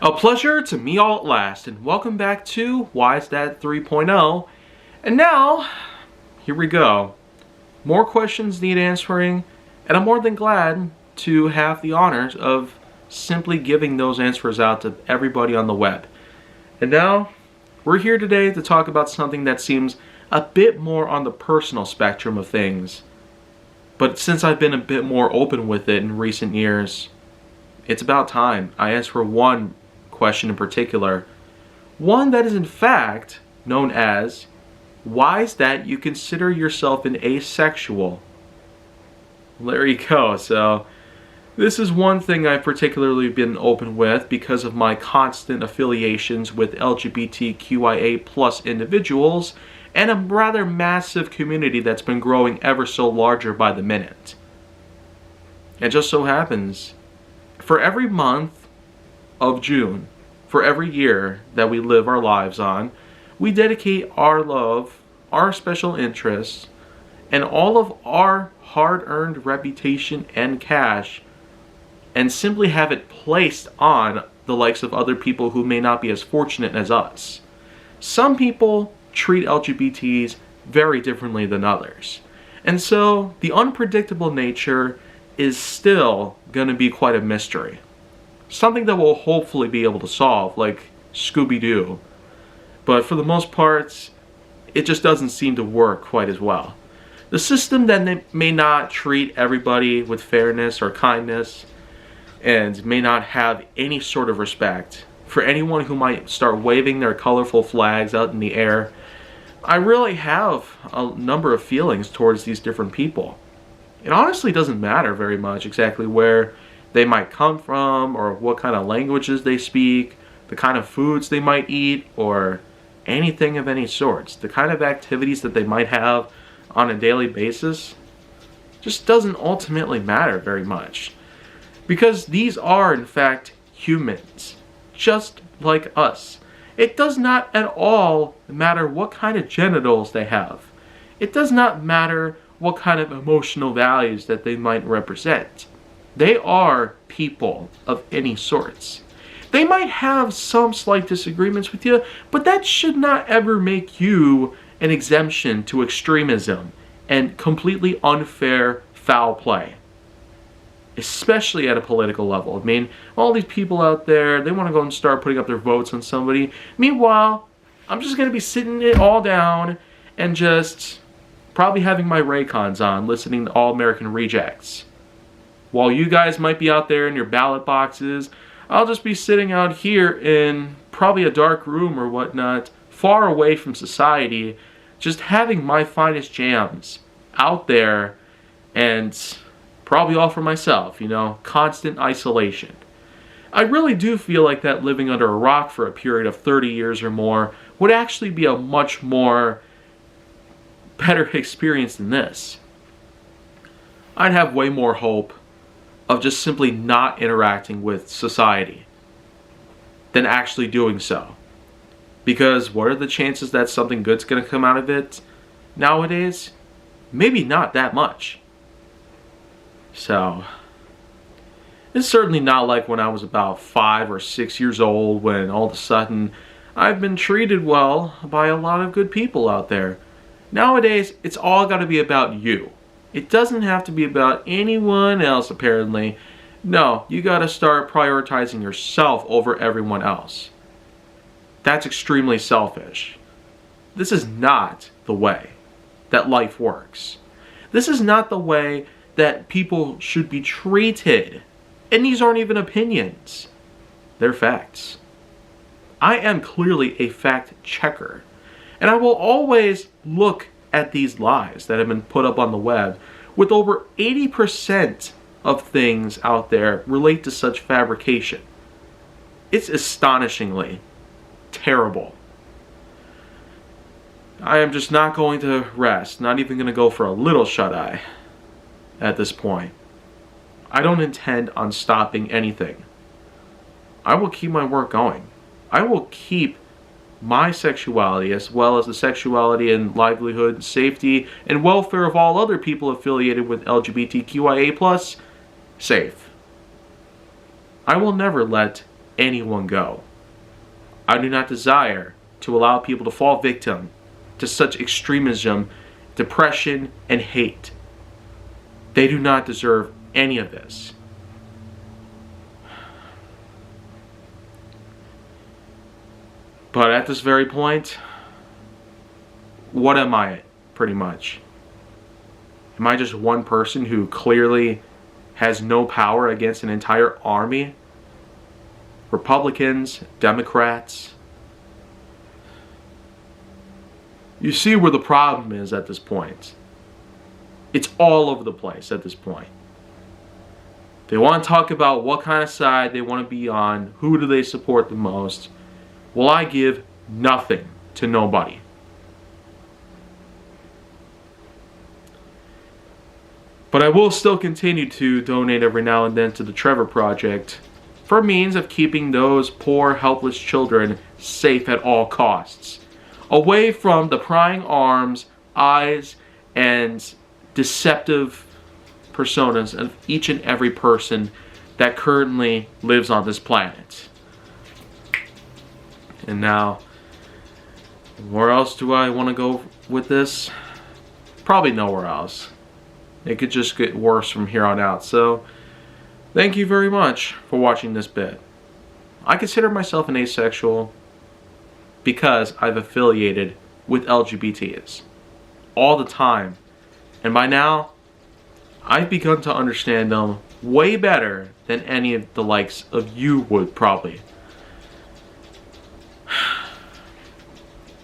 A pleasure to meet all at last, and welcome back to Why Is That 3.0. And now, here we go. More questions need answering, and I'm more than glad to have the honors of simply giving those answers out to everybody on the web. And now, we're here today to talk about something that seems a bit more on the personal spectrum of things. But since I've been a bit more open with it in recent years, it's about time I answer one question in particular. One that is in fact known as, why is that you consider yourself an asexual? There you go. So this is one thing I've particularly been open with because of my constant affiliations with LGBTQIA plus individuals and a rather massive community that's been growing ever so larger by the minute. It just so happens, for every month of June, for every year that we live our lives on, we dedicate our love, our special interests, and all of our hard-earned reputation and cash, and simply have it placed on the likes of other people who may not be as fortunate as us. Some people treat LGBTs very differently than others. And so the unpredictable nature is still going to be quite a mystery. Something that we'll hopefully be able to solve, like Scooby-Doo. But for the most part, it just doesn't seem to work quite as well. The system that may not treat everybody with fairness or kindness, and may not have any sort of respect for anyone who might start waving their colorful flags out in the air. I really have a number of feelings towards these different people. It honestly doesn't matter very much exactly where they might come from, or what kind of languages they speak, the kind of foods they might eat, or anything of any sorts. The kind of activities that they might have on a daily basis just doesn't ultimately matter very much. Because these are, in fact, humans, just like us. It does not at all matter what kind of genitals they have. It does not matter what kind of emotional values that they might represent. They are people of any sorts. They might have some slight disagreements with you, but that should not ever make you an exemption to extremism and completely unfair foul play. Especially at a political level. I mean, all these people out there, they want to go and start putting up their votes on somebody. Meanwhile, I'm just going to be sitting it all down and just probably having my Raycons on, listening to All American Rejects. While you guys might be out there in your ballot boxes, I'll just be sitting out here in probably a dark room or whatnot, far away from society, just having my finest jams out there, and probably all for myself, constant isolation. I really do feel like that living under a rock for a period of 30 years or more would actually be a much more better experience than this. I'd have way more hope of just simply not interacting with society than actually doing so. Because what are the chances that something good's going to come out of it nowadays? Maybe not that much. So, it's certainly not like when I was about 5 or 6 years old, when all of a sudden I've been treated well by a lot of good people out there. Nowadays, it's all got to be about you. It doesn't have to be about anyone else, apparently. No, you got to start prioritizing yourself over everyone else. That's extremely selfish. This is not the way that life works. This is not the way that people should be treated. And these aren't even opinions. They're facts. I am clearly a fact checker. And I will always look at these lies that have been put up on the web. With over 80% of things out there relate to such fabrication. It's astonishingly terrible. I am just not going to rest. Not even going to go for a little shut-eye at this point. I don't intend on stopping anything. I will keep my work going. I will keep my sexuality, as well as the sexuality and livelihood, safety, and welfare of all other people affiliated with LGBTQIA+, safe. I will never let anyone go. I do not desire to allow people to fall victim to such extremism, depression, and hate. They do not deserve any of this. But at this very point, what am I, pretty much? Am I just one person who clearly has no power against an entire army? Republicans, Democrats. You see where the problem is at this point. It's all over the place at this point. They want to talk about what kind of side they want to be on, who do they support the most. Well, I give nothing to nobody. But I will still continue to donate every now and then to the Trevor Project for means of keeping those poor, helpless children safe at all costs, away from the prying arms, eyes, and deceptive personas of each and every person that currently lives on this planet. And now, where else do I want to go with this? Probably nowhere else. It could just get worse from here on out. So, thank you very much for watching this bit. I consider myself an asexual because I've affiliated with LGBTs all the time. And by now, I've begun to understand them way better than any of the likes of you would probably.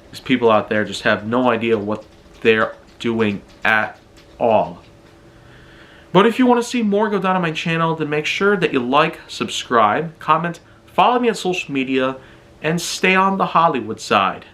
These people out there just have no idea what they're doing at all. But if you want to see more go down on my channel, then make sure that you like, subscribe, comment, follow me on social media, and stay on the Hollywood side.